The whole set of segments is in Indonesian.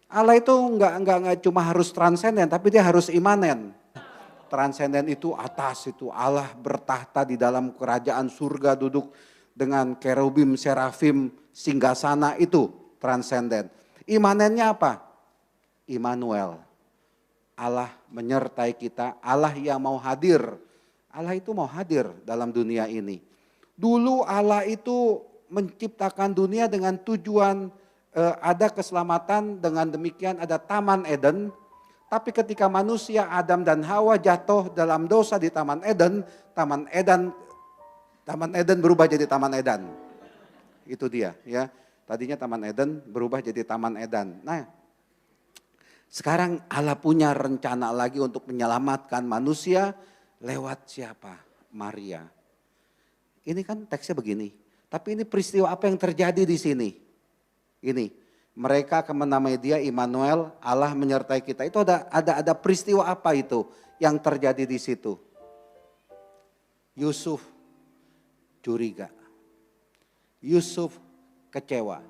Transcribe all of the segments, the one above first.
Allah itu nggak cuma harus transenden, tapi dia harus imanen. Transenden itu atas itu Allah bertahta di dalam kerajaan surga duduk dengan kerubim, serafim, singgasana itu transenden. Imanennya apa? Immanuel. Allah menyertai kita, Allah yang mau hadir. Allah itu mau hadir dalam dunia ini. Dulu Allah itu menciptakan dunia dengan tujuan ada keselamatan, dengan demikian ada Taman Eden. Tapi ketika manusia Adam dan Hawa jatuh dalam dosa di Taman Eden, Taman Eden berubah jadi Taman Edan. Itu dia ya. Tadinya Taman Eden berubah jadi Taman Edan. Nah, sekarang Allah punya rencana lagi untuk menyelamatkan manusia lewat siapa? Maria. Ini kan teksnya begini. Tapi ini peristiwa apa yang terjadi di sini? Ini, mereka akan menamai dia Immanuel, Allah menyertai kita. Itu ada peristiwa apa itu yang terjadi di situ? Yusuf curiga. Yusuf kecewa.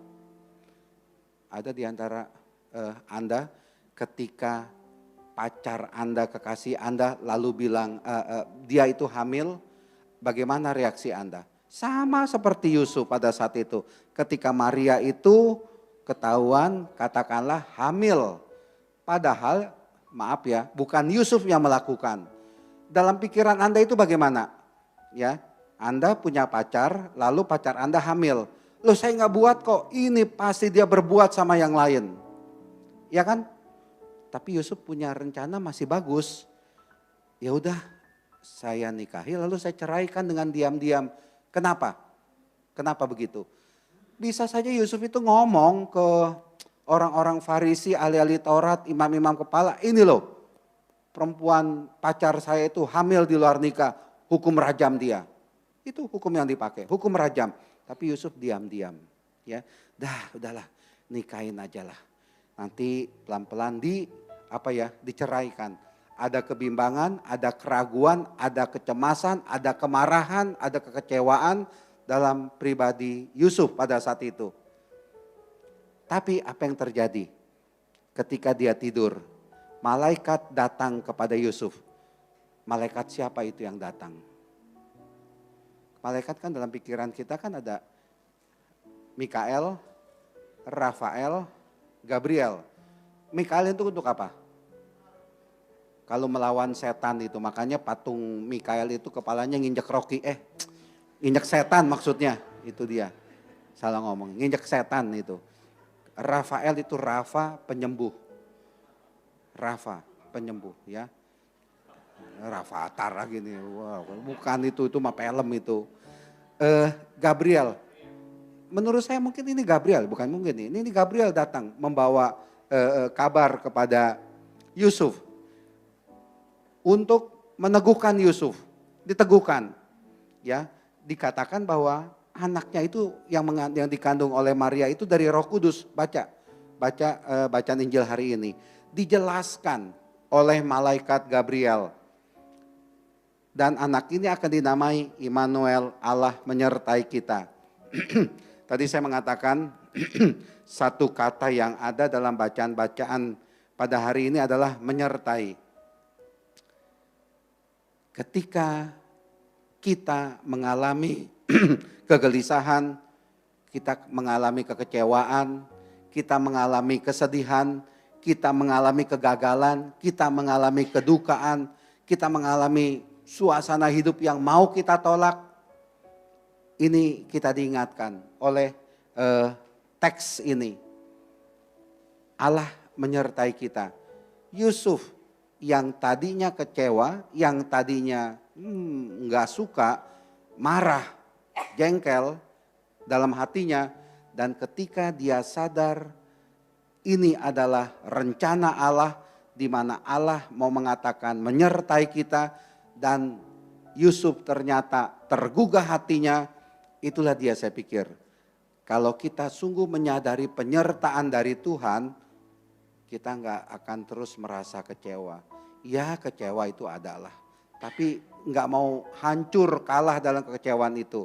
Ada di antara Anda ketika pacar Anda, kekasih Anda lalu bilang dia itu hamil, bagaimana reaksi Anda? Sama seperti Yusuf pada saat itu. Ketika Maria itu ketahuan katakanlah hamil. Padahal maaf ya, bukan Yusuf yang melakukan. Dalam pikiran Anda itu bagaimana? Ya, Anda punya pacar, lalu pacar Anda hamil. Loh saya nggak buat kok, ini pasti dia berbuat sama yang lain. Ya kan? Tapi Yusuf punya rencana masih bagus. Ya udah, saya nikahi lalu saya ceraikan dengan diam-diam. Kenapa? Kenapa begitu? Bisa saja Yusuf itu ngomong ke orang-orang Farisi, ahli-ahli Taurat, imam-imam kepala, ini loh perempuan pacar saya itu hamil di luar nikah, hukum rajam dia. Itu hukum yang dipakai, hukum rajam. Tapi Yusuf diam-diam, ya, udahlah, nikahin aja lah. Nanti pelan-pelan diceraikan. Ada kebimbangan, ada keraguan, ada kecemasan, ada kemarahan, ada kekecewaan dalam pribadi Yusuf pada saat itu. Tapi apa yang terjadi? Ketika dia tidur, malaikat datang kepada Yusuf. Malaikat siapa itu yang datang? Malaikat kan dalam pikiran kita kan ada Mikael, Rafael, Gabriel. Mikael itu untuk apa? Kalau melawan setan itu, makanya patung Mikael itu kepalanya nginjek Rocky, nginjek setan maksudnya, itu dia. Salah ngomong, nginjek setan itu. Rafael itu Rafa penyembuh. Rafa penyembuh ya. Rafathar gini, wow, bukan itu mah film itu. Gabriel, menurut saya mungkin ini Gabriel, bukan mungkin ini Gabriel datang membawa kabar kepada Yusuf. Untuk meneguhkan Yusuf, diteguhkan, ya, dikatakan bahwa anaknya itu yang dikandung oleh Maria itu dari Roh Kudus. Bacaan Injil hari ini dijelaskan oleh malaikat Gabriel, dan anak ini akan dinamai Immanuel, Allah menyertai kita. Tadi saya mengatakan satu kata yang ada dalam bacaan-bacaan pada hari ini adalah menyertai. Ketika kita mengalami kegelisahan, kita mengalami kekecewaan, kita mengalami kesedihan, kita mengalami kegagalan, kita mengalami kedukaan, kita mengalami suasana hidup yang mau kita tolak. Ini kita diingatkan oleh teks ini. Allah menyertai kita. Yusuf yang tadinya kecewa, yang tadinya nggak suka, marah, jengkel dalam hatinya, dan ketika dia sadar ini adalah rencana Allah, di mana Allah mau mengatakan menyertai kita, dan Yusuf ternyata tergugah hatinya. Itulah dia, saya pikir, kalau kita sungguh menyadari penyertaan dari Tuhan, kita nggak akan terus merasa kecewa. Ya, kecewa itu adalah, tapi nggak mau hancur kalah dalam kekecewaan itu.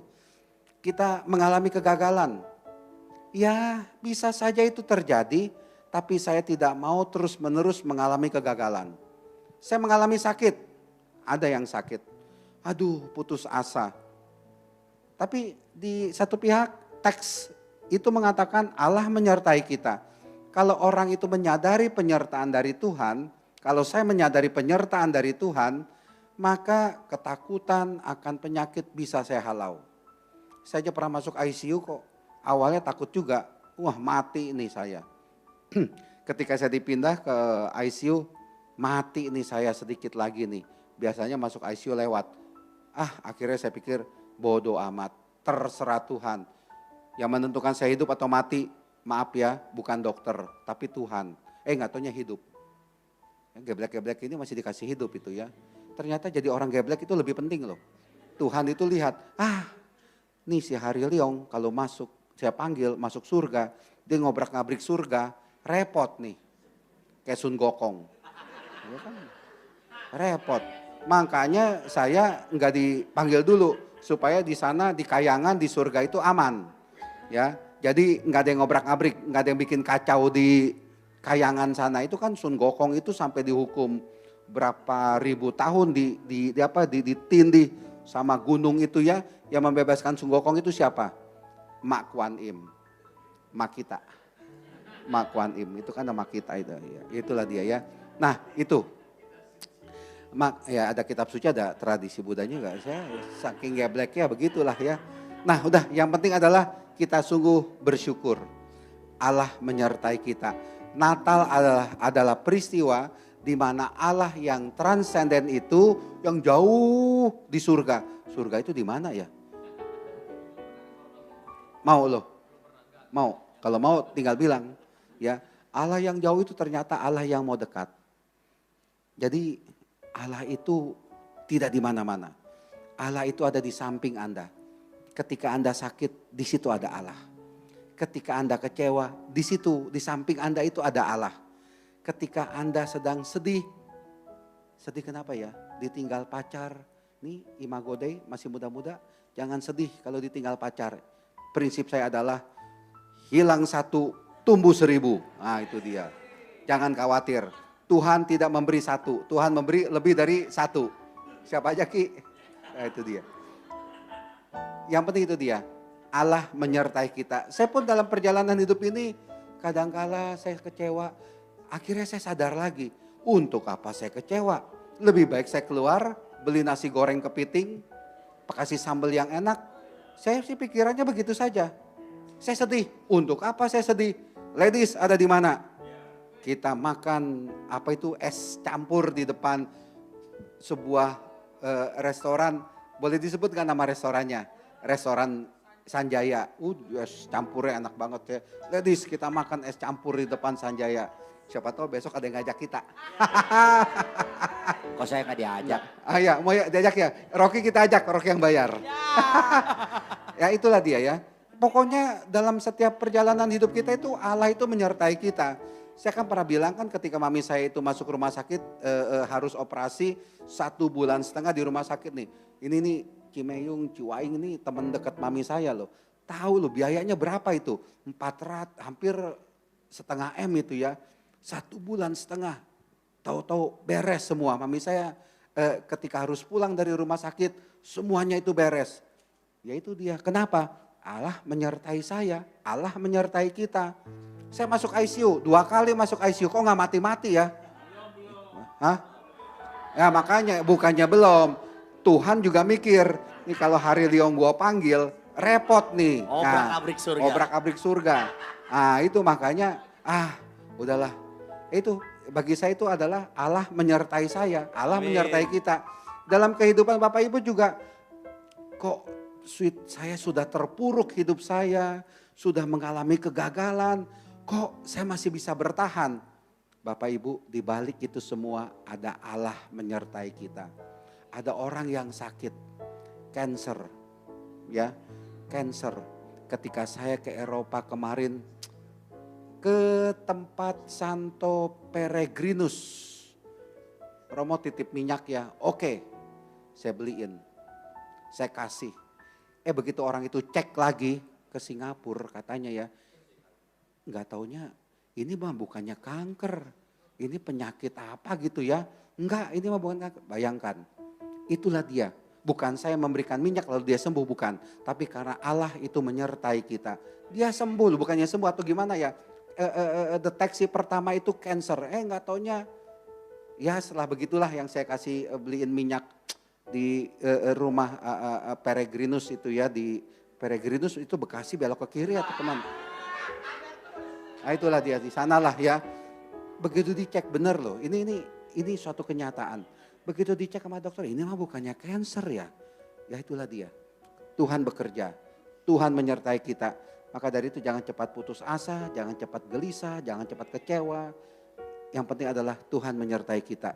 Kita mengalami kegagalan, ya bisa saja itu terjadi, tapi saya tidak mau terus-menerus mengalami kegagalan. Saya mengalami sakit, ada yang sakit. Aduh, putus asa. Tapi di satu pihak teks itu mengatakan Allah menyertai kita. Kalau orang itu menyadari penyertaan dari Tuhan, kalau saya menyadari penyertaan dari Tuhan, maka ketakutan akan penyakit bisa saya halau. Saya aja pernah masuk ICU kok, awalnya takut juga, wah mati ini saya. Ketika saya dipindah ke ICU, mati ini saya sedikit lagi nih. Biasanya masuk ICU lewat. Akhirnya saya pikir bodoh amat, terserah Tuhan. Yang menentukan saya hidup atau mati, maaf ya, bukan dokter, tapi Tuhan. Nggak taunya hidup. Geblek-geblek ini masih dikasih hidup itu ya. Ternyata jadi orang geblek itu lebih penting loh. Tuhan itu lihat, nih si Hari Leong kalau masuk, saya panggil masuk surga, dia ngobrak-ngabrik surga, repot nih. Kayak Sun Gokong. Ya kan? Repot. Makanya saya nggak dipanggil dulu supaya di sana di kayangan di surga itu aman. Ya, jadi nggak ada yang ngobrak-ngabrik, nggak ada yang bikin kacau di kayangan sana. Itu kan Sun Gokong itu sampai dihukum berapa ribu tahun ditindih sama gunung itu ya. Yang membebaskan Sun Gokong itu siapa? Mak Kuan Im, mak kita. Mak Kuan Im itu kan nama kita itu ya. Itulah dia ya. Nah itu. Ya ada kitab suci, ada tradisi Budanya enggak? Saya saking gebleknya begitulah ya. Nah udah, yang penting adalah kita sungguh bersyukur. Allah menyertai kita. Natal adalah peristiwa di mana Allah yang transenden itu yang jauh di surga. Surga itu di mana ya? Mau loh? Mau. Kalau mau tinggal bilang ya. Allah yang jauh itu ternyata Allah yang mau dekat. Jadi Allah itu tidak di mana-mana. Allah itu ada di samping Anda. Ketika Anda sakit, di situ ada Allah. Ketika Anda kecewa, di situ, di samping Anda itu ada Allah. Ketika Anda sedang sedih, sedih kenapa ya? Ditinggal pacar, nih imago Dei masih muda-muda, jangan sedih kalau ditinggal pacar. Prinsip saya adalah hilang satu, tumbuh 1000. Nah itu dia, jangan khawatir. Tuhan tidak memberi satu, Tuhan memberi lebih dari satu. Siapa aja Ki? Nah itu dia. Yang penting itu dia, Allah menyertai kita. Saya pun dalam perjalanan hidup ini kadangkala saya kecewa. Akhirnya saya sadar lagi, untuk apa saya kecewa? Lebih baik saya keluar, beli nasi goreng kepiting, kasih sambal yang enak. Saya sih pikirannya begitu saja. Saya sedih, untuk apa saya sedih? Ladies ada di mana? Kita makan apa itu es campur di depan sebuah restoran. Boleh disebut kan nama restorannya? Restoran Sanjaya. Es campurnya enak banget ya. Ladies kita makan es campur di depan Sanjaya. Siapa tahu besok ada yang ngajak kita. Kok saya nggak diajak? Ya, mau diajak ya. Rocky kita ajak, Rocky yang bayar. Ya itulah dia ya. Pokoknya dalam setiap perjalanan hidup kita itu Allah itu menyertai kita. Saya kan pernah bilang kan ketika mami saya itu masuk rumah sakit harus operasi 1,5 bulan di rumah sakit nih. Ini nih Cimeyung, Ciwaing ini teman dekat mami saya loh. Tahu loh biayanya berapa itu? 400, hampir setengah M itu ya. 1,5 bulan. Tahu-tahu beres semua. Mami saya ketika harus pulang dari rumah sakit semuanya itu beres. Ya itu dia. Kenapa? Allah menyertai saya. Allah menyertai kita. Saya masuk ICU, 2 kali masuk ICU, kok nggak mati-mati ya? Hah? Ya makanya bukannya belum. Tuhan juga mikir, nih kalau Hari Leong gua panggil, repot nih. Obrak-abrik surga. Obrak-abrik surga. Nah itu makanya, udahlah. Itu bagi saya itu adalah Allah menyertai saya, Allah menyertai kita. Dalam kehidupan Bapak Ibu juga, kok saya sudah terpuruk hidup saya, sudah mengalami kegagalan. Kok saya masih bisa bertahan? Bapak Ibu, di balik itu semua ada Allah menyertai kita. Ada orang yang sakit, cancer, ya, cancer. Ketika saya ke Eropa kemarin, ke tempat Santo Peregrinus, Romo titip minyak ya, oke, saya beliin, saya kasih. Begitu orang itu cek lagi ke Singapura katanya ya, nggak taunya ini mah bukannya kanker, ini penyakit apa gitu ya. Enggak, ini mah bukan kanker. Bayangkan, itulah dia. Bukan saya memberikan minyak lalu dia sembuh, bukan. Tapi karena Allah itu menyertai kita. Dia sembuh, bukannya sembuh atau gimana ya. Deteksi pertama itu cancer. Enggak taunya, ya setelah begitulah yang saya kasih beliin minyak di rumah Peregrinus itu ya. Di Peregrinus itu Bekasi belok ke kiri ya teman. Nah itulah dia, di sanalah ya. Begitu dicek benar loh, ini suatu kenyataan. Begitu dicek sama dokter, ini mah bukannya cancer ya. Ya itulah dia. Tuhan bekerja, Tuhan menyertai kita. Maka dari itu jangan cepat putus asa, jangan cepat gelisah, jangan cepat kecewa. Yang penting adalah Tuhan menyertai kita.